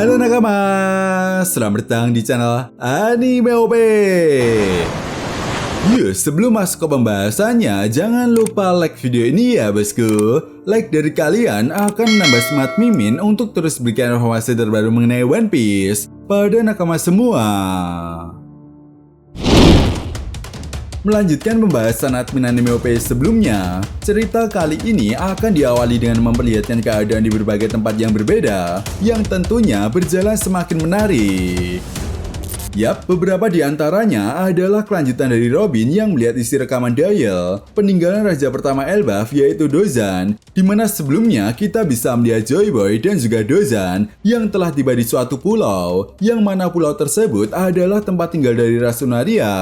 Halo nakama, selamat datang di channel Anime OP. Yuk, sebelum masuk ke pembahasannya, jangan lupa like video ini ya bosku. Like dari kalian akan menambah semangat Mimin untuk terus berikan informasi terbaru mengenai One Piece pada nakama semua. Melanjutkan pembahasan admin anime OP sebelumnya, cerita kali ini akan diawali dengan memperlihatkan keadaan di berbagai tempat yang berbeda, yang tentunya berjalan semakin menarik. Yap, beberapa di antaranya adalah kelanjutan dari Robin yang melihat isi rekaman dial peninggalan raja pertama Elbaf yaitu Dozan, di mana sebelumnya kita bisa melihat Joy Boy dan juga Dozan yang telah tiba di suatu pulau, yang mana pulau tersebut adalah tempat tinggal dari Rasunaria.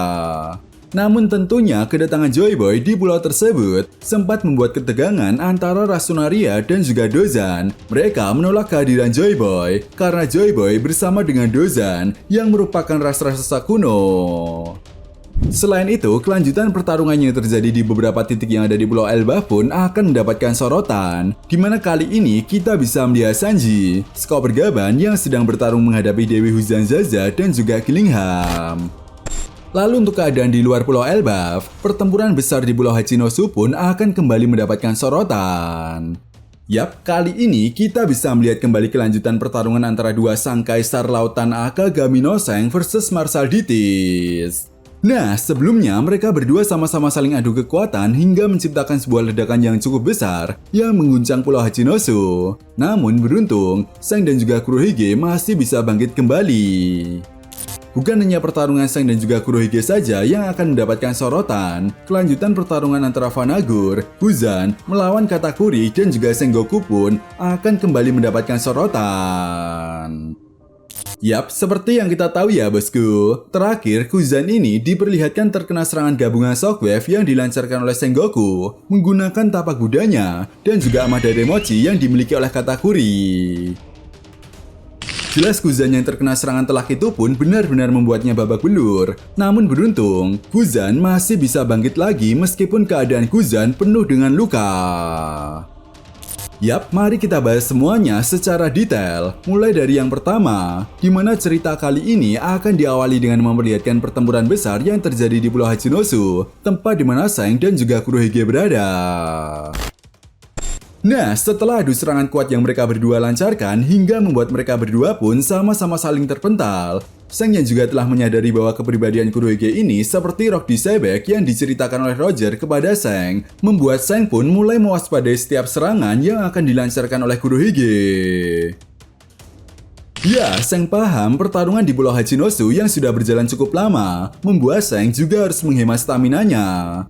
Namun tentunya kedatangan Joy Boy di pulau tersebut sempat membuat ketegangan antara Rasunaria dan juga Dozan. Mereka menolak kehadiran Joy Boy karena Joy Boy bersama dengan Dozan yang merupakan raksasa kuno. Selain itu, kelanjutan pertarungan yang terjadi di beberapa titik yang ada di Pulau Elbaf pun akan mendapatkan sorotan, di mana kali ini kita bisa melihat Sanji, Scout Bergaban yang sedang bertarung menghadapi Dewi Huzan Zaza dan juga Killingham. Lalu untuk keadaan di luar Pulau Elbaf, pertempuran besar di Pulau Hachinosu pun akan kembali mendapatkan sorotan. Yap, kali ini kita bisa melihat kembali kelanjutan pertarungan antara dua sang kaisar lautan Akagami no Seng versus Marshal Ditis. Nah, sebelumnya mereka berdua sama-sama saling adu kekuatan hingga menciptakan sebuah ledakan yang cukup besar yang mengguncang Pulau Hachinosu. Namun beruntung, Seng dan juga Kurohige masih bisa bangkit kembali. Bukan hanya pertarungan Seng dan juga Kurohige saja yang akan mendapatkan sorotan, kelanjutan pertarungan antara Vanagur, Huzan, melawan Katakuri dan juga Sengoku pun akan kembali mendapatkan sorotan. Yap, seperti yang kita tahu ya bosku, terakhir Huzan ini diperlihatkan terkena serangan gabungan Shockwave yang dilancarkan oleh Sengoku menggunakan tapak kudanya dan juga Amadare Mochi yang dimiliki oleh Katakuri. Jelas Huzan yang terkena serangan telak itu pun benar-benar membuatnya babak belur. Namun beruntung, Huzan masih bisa bangkit lagi meskipun keadaan Huzan penuh dengan luka. Yap, mari kita bahas semuanya secara detail. Mulai dari yang pertama, di mana cerita kali ini akan diawali dengan memperlihatkan pertempuran besar yang terjadi di Pulau Hachinosu, tempat di mana Seng dan juga Kurohige berada. Nah, setelah adu serangan kuat yang mereka berdua lancarkan hingga membuat mereka berdua pun sama-sama saling terpental, Seng yang juga telah menyadari bahwa kepribadian Kurohige ini seperti rok di sebek yang diceritakan oleh Roger kepada Seng, membuat Seng pun mulai mewaspadai setiap serangan yang akan dilancarkan oleh Kurohige. Ya, Seng paham pertarungan di Pulau Hachinosu yang sudah berjalan cukup lama, membuat Seng juga harus menghemat staminanya.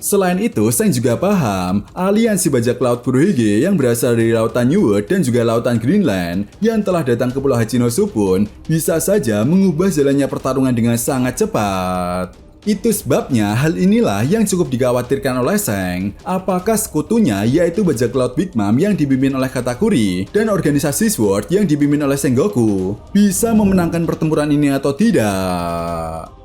Selain itu, Seng juga paham aliansi bajak laut Kurohige yang berasal dari lautan New World dan juga lautan Greenland yang telah datang ke Pulau Hachinosu pun bisa saja mengubah jalannya pertarungan dengan sangat cepat. Itu sebabnya hal inilah yang cukup dikhawatirkan oleh Seng. Apakah sekutunya yaitu bajak laut Big Mom yang dipimpin oleh Katakuri dan organisasi Sword yang dipimpin oleh Sengoku bisa memenangkan pertempuran ini atau tidak?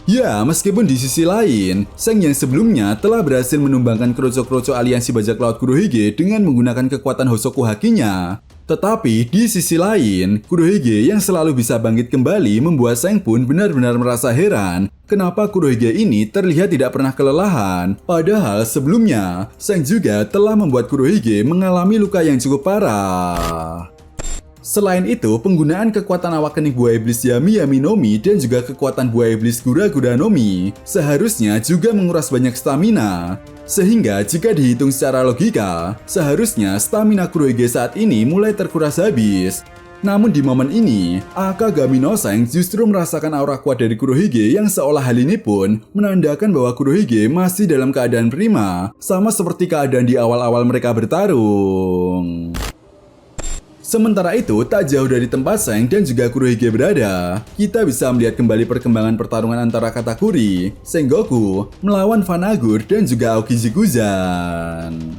Ya, meskipun di sisi lain, Seng yang sebelumnya telah berhasil menumbangkan kroco-kroco aliansi bajak laut Kurohige dengan menggunakan kekuatan Hosoku Hakinya. Tetapi di sisi lain, Kurohige yang selalu bisa bangkit kembali membuat Seng pun benar-benar merasa heran kenapa Kurohige ini terlihat tidak pernah kelelahan. Padahal sebelumnya, Seng juga telah membuat Kurohige mengalami luka yang cukup parah. Selain itu, penggunaan kekuatan awak kening buah iblis Yami Yami Nomi dan juga kekuatan buah iblis Gura Gura Nomi seharusnya juga menguras banyak stamina. Sehingga jika dihitung secara logika, seharusnya stamina Kurohige saat ini mulai terkuras habis. Namun di momen ini, Akagami no Seng justru merasakan aura kuat dari Kurohige yang seolah hal ini pun menandakan bahwa Kurohige masih dalam keadaan prima, sama seperti keadaan di awal-awal mereka bertarung. Sementara itu, tak jauh dari tempat Seng dan juga Kurohige berada, kita bisa melihat kembali perkembangan pertarungan antara Katakuri, Sengoku, melawan Vanagur dan juga Aokiji Kuzan.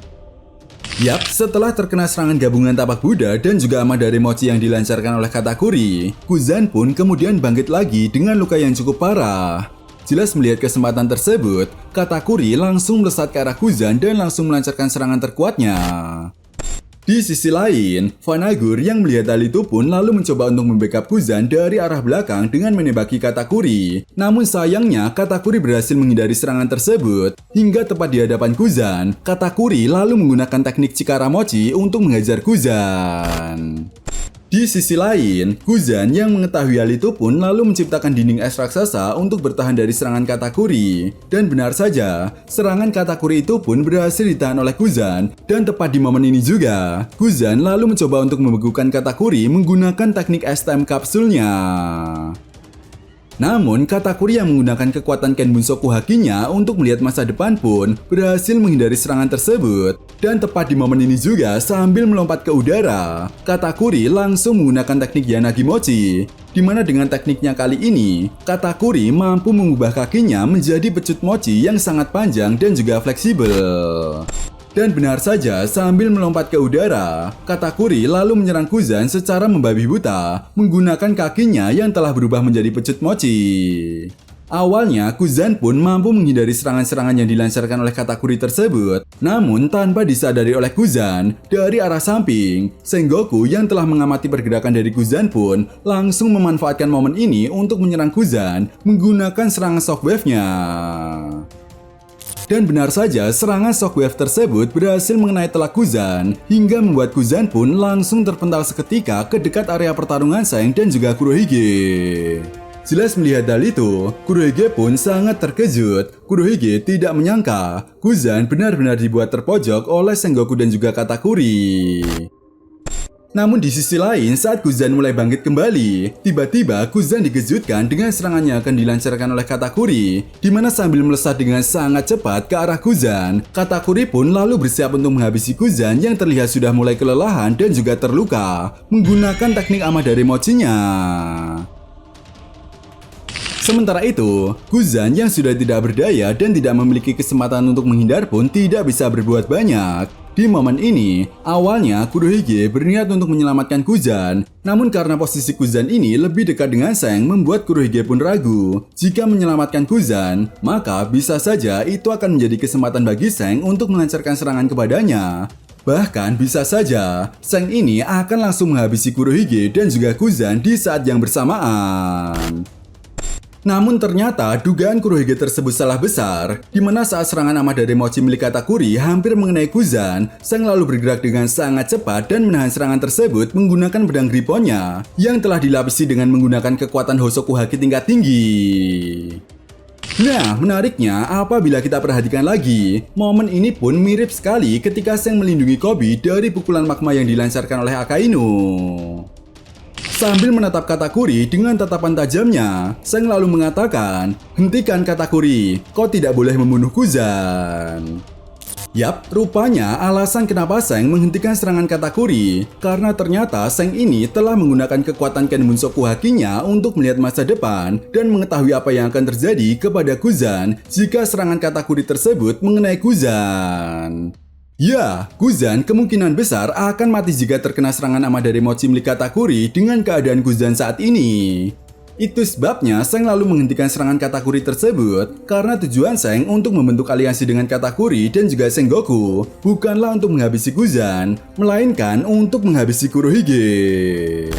Yap, setelah terkena serangan gabungan tapak Buddha dan juga Amadare Mochi yang dilancarkan oleh Katakuri, Kuzan pun kemudian bangkit lagi dengan luka yang cukup parah. Jelas melihat kesempatan tersebut, Katakuri langsung melesat ke arah Kuzan dan langsung melancarkan serangan terkuatnya. Di sisi lain, Vanagur yang melihat hal itu pun lalu mencoba untuk membackup Kuzan dari arah belakang dengan menembaki Katakuri. Namun sayangnya, Katakuri berhasil menghindari serangan tersebut. Hingga tepat di hadapan Kuzan, Katakuri lalu menggunakan teknik Chikaramochi untuk menghajar Kuzan. Di sisi lain, Kuzan yang mengetahui hal itu pun lalu menciptakan dinding es raksasa untuk bertahan dari serangan Katakuri. Dan benar saja, serangan Katakuri itu pun berhasil ditahan oleh Kuzan. Dan tepat di momen ini juga, Kuzan lalu mencoba untuk membekukan Katakuri menggunakan teknik es time kapsulnya. Namun, Katakuri yang menggunakan kekuatan Kenbunsoku Haki-nya untuk melihat masa depan pun berhasil menghindari serangan tersebut. Dan tepat di momen ini juga, sambil melompat ke udara, Katakuri langsung menggunakan teknik Yanagimochi. Di mana dengan tekniknya kali ini, Katakuri mampu mengubah kakinya menjadi pecut mochi yang sangat panjang dan juga fleksibel. Dan benar saja, sambil melompat ke udara, Katakuri lalu menyerang Kuzan secara membabi buta, menggunakan kakinya yang telah berubah menjadi pecut mochi. Awalnya, Kuzan pun mampu menghindari serangan-serangan yang dilancarkan oleh Katakuri tersebut. Namun, tanpa disadari oleh Kuzan, dari arah samping, Sengoku yang telah mengamati pergerakan dari Kuzan pun langsung memanfaatkan momen ini untuk menyerang Kuzan menggunakan serangan shockwave-nya. Dan benar saja, serangan shockwave tersebut berhasil mengenai telak Kuzan, hingga membuat Kuzan pun langsung terpental seketika ke dekat area pertarungan Seng dan juga Kurohige. Jelas melihat hal itu, Kurohige pun sangat terkejut. Kurohige tidak menyangka Kuzan benar-benar dibuat terpojok oleh Sengoku dan juga Katakuri. Namun di sisi lain, saat Kuzan mulai bangkit kembali, tiba-tiba Kuzan dikejutkan dengan serangannya akan dilancarkan oleh Katakuri, di mana sambil melesat dengan sangat cepat ke arah Kuzan, Katakuri pun lalu bersiap untuk menghabisi Kuzan yang terlihat sudah mulai kelelahan dan juga terluka, menggunakan teknik Amadare Mochi-nya. Sementara itu, Kuzan yang sudah tidak berdaya dan tidak memiliki kesempatan untuk menghindar pun tidak bisa berbuat banyak. Di momen ini, awalnya Kurohige berniat untuk menyelamatkan Kuzan. Namun karena posisi Kuzan ini lebih dekat dengan Seng membuat Kurohige pun ragu. Jika menyelamatkan Kuzan, maka bisa saja itu akan menjadi kesempatan bagi Seng untuk melancarkan serangan kepadanya. Bahkan bisa saja, Seng ini akan langsung menghabisi Kurohige dan juga Kuzan di saat yang bersamaan. Namun ternyata dugaan Kurohige tersebut salah besar, di mana saat serangan Amadare Mochi milik Katakuri hampir mengenai Kuzan, Seng lalu bergerak dengan sangat cepat dan menahan serangan tersebut menggunakan pedang Gripponnya yang telah dilapisi dengan menggunakan kekuatan Hosoku Haki tingkat tinggi. Nah, menariknya apabila kita perhatikan lagi, momen ini pun mirip sekali ketika Seng melindungi Koby dari pukulan magma yang dilancarkan oleh Akainu. Sambil menatap Katakuri dengan tatapan tajamnya, Seng lalu mengatakan, "Hentikan Katakuri, kau tidak boleh membunuh Kuzan." Yap, rupanya alasan kenapa Seng menghentikan serangan Katakuri, karena ternyata Seng ini telah menggunakan kekuatan Kenbunsoku Haki-nya untuk melihat masa depan dan mengetahui apa yang akan terjadi kepada Kuzan jika serangan Katakuri tersebut mengenai Kuzan. Ya, Kuzan kemungkinan besar akan mati jika terkena serangan Amadare Mochi milik Katakuri dengan keadaan Kuzan saat ini. Itu sebabnya Seng lalu menghentikan serangan Katakuri tersebut karena tujuan Seng untuk membentuk aliansi dengan Katakuri dan juga Sengoku bukanlah untuk menghabisi Kuzan, melainkan untuk menghabisi Kurohige.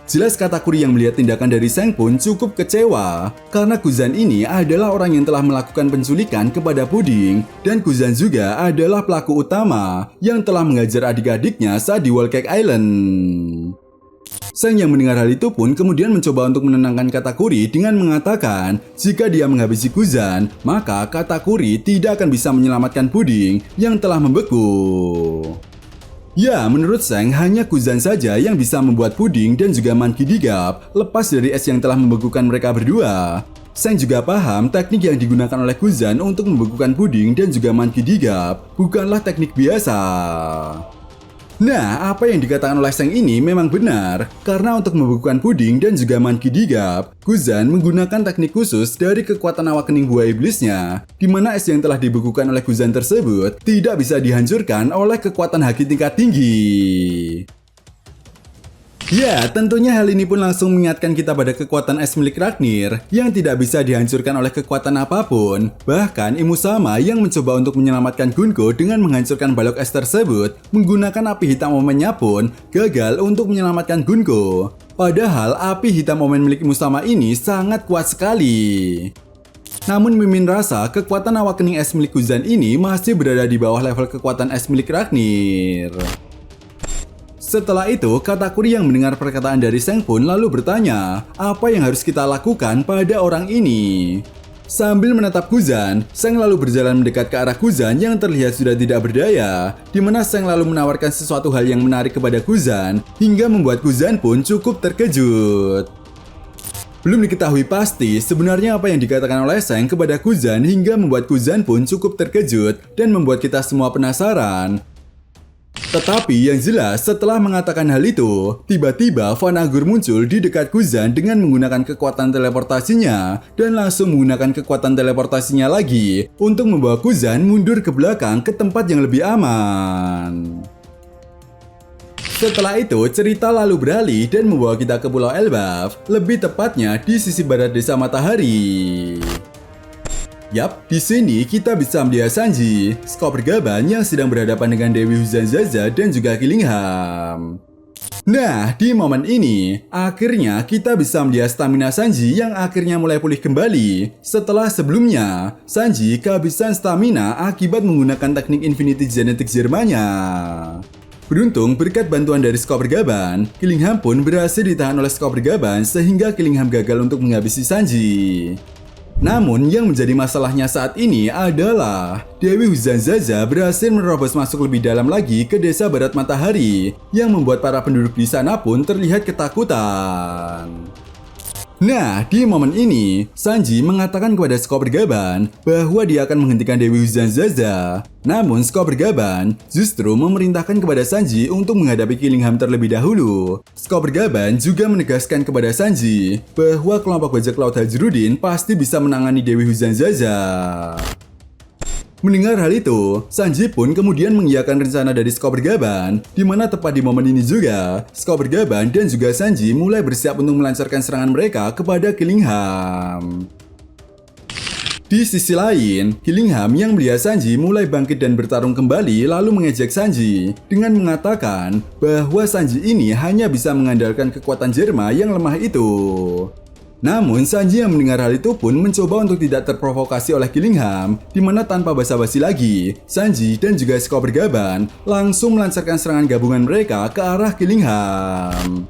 Jelas Katakuri yang melihat tindakan dari Seng pun cukup kecewa karena Kuzan ini adalah orang yang telah melakukan penculikan kepada Puding dan Kuzan juga adalah pelaku utama yang telah mengajar adik-adiknya saat di Whole Cake Island. Seng yang mendengar hal itu pun kemudian mencoba untuk menenangkan Katakuri dengan mengatakan jika dia menghabisi Kuzan, maka Katakuri tidak akan bisa menyelamatkan Puding yang telah membeku. Ya, menurut Seng, hanya Kuzan saja yang bisa membuat Puding dan juga Monkey D. Gap lepas dari es yang telah membekukan mereka berdua. Seng juga paham teknik yang digunakan oleh Kuzan untuk membekukan Puding dan juga Monkey D. Gap bukanlah teknik biasa. Nah, apa yang dikatakan oleh Seng ini memang benar, karena untuk membekukan Puding dan juga Monkey D. Gap, Kuzan menggunakan teknik khusus dari kekuatan awakening buah iblisnya, di mana es yang telah dibekukan oleh Kuzan tersebut tidak bisa dihancurkan oleh kekuatan haki tingkat tinggi. Ya, tentunya hal ini pun langsung mengingatkan kita pada kekuatan es milik Ragnir yang tidak bisa dihancurkan oleh kekuatan apapun. Bahkan Imusama yang mencoba untuk menyelamatkan Gunko dengan menghancurkan balok es tersebut menggunakan api hitam omennya pun gagal untuk menyelamatkan Gunko. Padahal api hitam omen milik Imusama ini sangat kuat sekali. Namun Mimin rasa kekuatan awakening es milik Guzan ini masih berada di bawah level kekuatan es milik Ragnir. Setelah itu, Katakuri yang mendengar perkataan dari Seng pun lalu bertanya, apa yang harus kita lakukan pada orang ini? Sambil menatap Guzan, Seng lalu berjalan mendekat ke arah Guzan yang terlihat sudah tidak berdaya, di mana Seng lalu menawarkan sesuatu hal yang menarik kepada Guzan, hingga membuat Guzan pun cukup terkejut. Belum diketahui pasti sebenarnya apa yang dikatakan oleh Seng kepada Guzan hingga membuat Guzan pun cukup terkejut dan membuat kita semua penasaran. Tetapi yang jelas setelah mengatakan hal itu, tiba-tiba Vanagur muncul di dekat Guzan dengan menggunakan kekuatan teleportasinya dan langsung menggunakan kekuatan teleportasinya lagi untuk membawa Guzan mundur ke belakang ke tempat yang lebih aman. Setelah itu, cerita lalu beralih dan membawa kita ke Pulau Elbaf, lebih tepatnya di sisi barat Desa Matahari. Yap, di sini kita bisa melihat Sanji, Scope Gaban yang sedang berhadapan dengan Dewi Hujan Zaza dan juga Killingham. Nah, di momen ini, akhirnya kita bisa melihat stamina Sanji yang akhirnya mulai pulih kembali. Setelah sebelumnya, Sanji kehabisan stamina akibat menggunakan teknik Infinity Genetic Zermanya. Beruntung, berkat bantuan dari Scope Gaban, Killingham pun berhasil ditahan oleh Scope Gaban sehingga Killingham gagal untuk menghabisi Sanji. Namun yang menjadi masalahnya saat ini adalah Dewi Hujan Zaza berhasil menerobos masuk lebih dalam lagi ke Desa Barat Matahari yang membuat para penduduk di sana pun terlihat ketakutan. Nah, di momen ini, Sanji mengatakan kepada Scope Gaban bahwa dia akan menghentikan Dewi Hujan Zaza. Namun Scope Gaban justru memerintahkan kepada Sanji untuk menghadapi Killingham terlebih dahulu. Scope Gaban juga menegaskan kepada Sanji bahwa kelompok bajak laut Hajrudin pasti bisa menangani Dewi Hujan Zaza. Mendengar hal itu, Sanji pun kemudian mengiyakan rencana dari Scope Gaban, di mana tepat di momen ini juga, Scope Gaban dan juga Sanji mulai bersiap untuk melancarkan serangan mereka kepada Killingham. Di sisi lain, Killingham yang melihat Sanji mulai bangkit dan bertarung kembali lalu mengejek Sanji dengan mengatakan bahwa Sanji ini hanya bisa mengandalkan kekuatan Jerma yang lemah itu. Namun, Sanji yang mendengar hal itu pun mencoba untuk tidak terprovokasi oleh Killingham, di mana tanpa basa-basi lagi, Sanji dan juga Scope Gaban langsung melancarkan serangan gabungan mereka ke arah Killingham.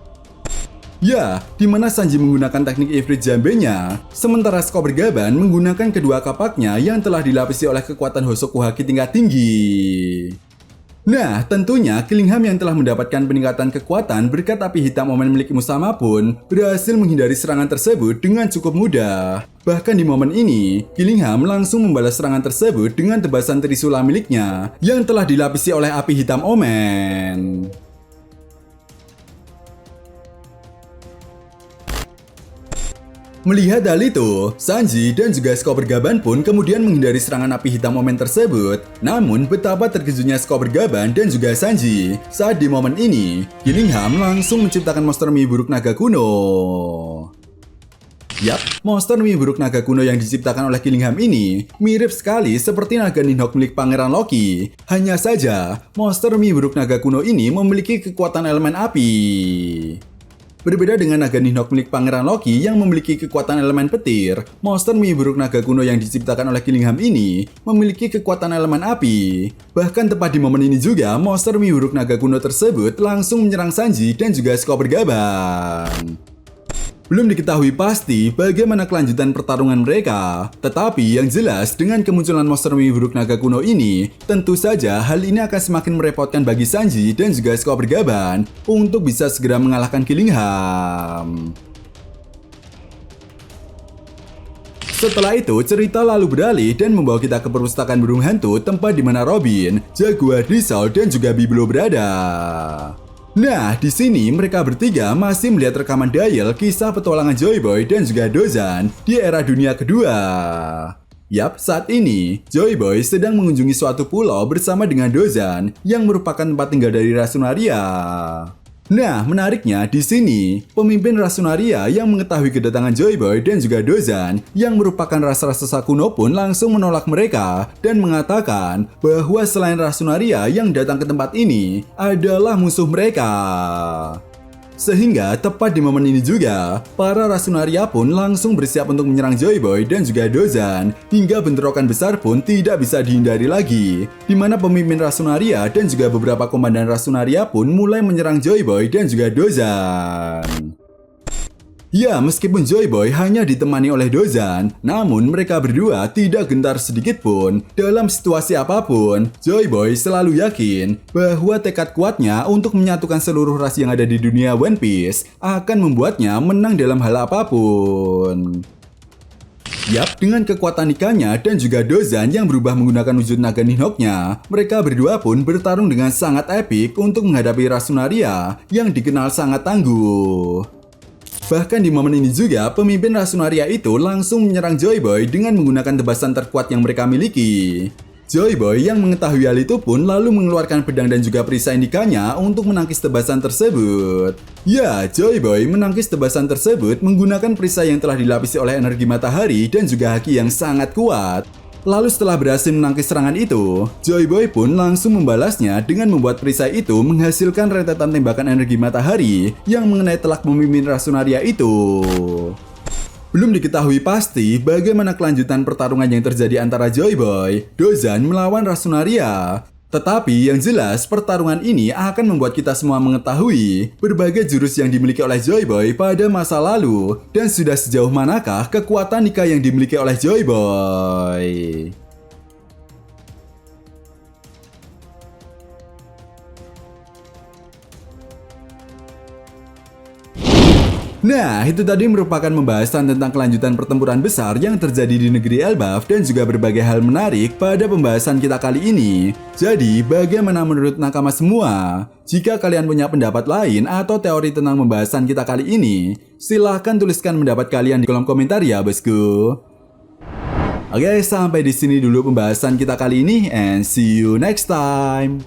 Ya, di mana Sanji menggunakan teknik Ifrit Jambenya, sementara Scope Gaban menggunakan kedua kapaknya yang telah dilapisi oleh kekuatan Hosoku Haki tingkat tinggi. Nah, tentunya Killingham yang telah mendapatkan peningkatan kekuatan berkat api hitam omen milik Imusama pun berhasil menghindari serangan tersebut dengan cukup mudah. Bahkan di momen ini, Killingham langsung membalas serangan tersebut dengan tebasan Trisula miliknya yang telah dilapisi oleh api hitam omen. Melihat hal itu, Sanji dan juga Scope Gaban pun kemudian menghindari serangan api hitam omen tersebut. Namun, betapa terkejutnya Scope Gaban dan juga Sanji saat di momen ini, Killingham langsung menciptakan monster mie buruk naga kuno. Yap, monster mie buruk naga kuno yang diciptakan oleh Killingham ini mirip sekali seperti naga Ninhok milik Pangeran Loki. Hanya saja, monster mie buruk naga kuno ini memiliki kekuatan elemen api. Berbeda dengan naga Ninhok milik Pangeran Loki yang memiliki kekuatan elemen petir, monster mie buruk naga kuno yang diciptakan oleh Killingham ini memiliki kekuatan elemen api. Bahkan tepat di momen ini juga, monster mie buruk naga kuno tersebut langsung menyerang Sanji dan juga Scope Gaban. Belum diketahui pasti bagaimana kelanjutan pertarungan mereka, tetapi yang jelas dengan kemunculan monster mie buruk naga kuno ini, tentu saja hal ini akan semakin merepotkan bagi Sanji dan juga Scope Gaban untuk bisa segera mengalahkan Killingham. Setelah itu, cerita lalu beralih dan membawa kita ke perpustakaan burung hantu tempat di mana Robin, Jaguar, Rizal, dan juga Biblo berada. Nah, di sini mereka bertiga masih melihat rekaman dial kisah petualangan Joy Boy dan juga Dozan di era dunia kedua. Yap, saat ini Joy Boy sedang mengunjungi suatu pulau bersama dengan Dozan yang merupakan tempat tinggal dari Rasunaria. Nah, menariknya di sini, pemimpin Rasunaria yang mengetahui kedatangan Joy Boy dan juga Dozan yang merupakan ras-ras kuno pun langsung menolak mereka dan mengatakan bahwa selain Rasunaria yang datang ke tempat ini adalah musuh mereka. Sehingga tepat di momen ini juga, para Rasunaria pun langsung bersiap untuk menyerang Joy Boy dan juga Dozan, hingga bentrokan besar pun tidak bisa dihindari lagi, di mana pemimpin Rasunaria dan juga beberapa komandan Rasunaria pun mulai menyerang Joy Boy dan juga Dozan. Ya, meskipun Joy Boy hanya ditemani oleh Dozan, namun mereka berdua tidak gentar sedikit pun. Dalam situasi apapun, Joy Boy selalu yakin bahwa tekad kuatnya untuk menyatukan seluruh ras yang ada di dunia One Piece akan membuatnya menang dalam hal apapun. Yap, dengan kekuatan ikannya dan juga Dozan yang berubah menggunakan wujud naga Ninoknya, mereka berdua pun bertarung dengan sangat epik untuk menghadapi Rasunaria yang dikenal sangat tangguh. Bahkan di momen ini juga, pemimpin Rasunaria itu langsung menyerang Joy Boy dengan menggunakan tebasan terkuat yang mereka miliki. Joy Boy yang mengetahui hal itu pun lalu mengeluarkan pedang dan juga perisai indikannya untuk menangkis tebasan tersebut. Ya, Joy Boy menangkis tebasan tersebut menggunakan perisai yang telah dilapisi oleh energi matahari dan juga haki yang sangat kuat. Lalu setelah berhasil menangkis serangan itu, Joy Boy pun langsung membalasnya dengan membuat perisai itu menghasilkan rentetan tembakan energi matahari yang mengenai telak pemimpin Rasunaria itu. Belum diketahui pasti bagaimana kelanjutan pertarungan yang terjadi antara Joy Boy, Dozan melawan Rasunaria. Tetapi yang jelas pertarungan ini akan membuat kita semua mengetahui berbagai jurus yang dimiliki oleh Joy Boy pada masa lalu dan sudah sejauh manakah kekuatan Nika yang dimiliki oleh Joy Boy. Nah, itu tadi merupakan pembahasan tentang kelanjutan pertempuran besar yang terjadi di negeri Elbaf dan juga berbagai hal menarik pada pembahasan kita kali ini. Jadi, bagaimana menurut nakama semua? Jika kalian punya pendapat lain atau teori tentang pembahasan kita kali ini, silahkan tuliskan pendapat kalian di kolom komentar ya, bosku. Oke, sampai di sini dulu pembahasan kita kali ini and see you next time.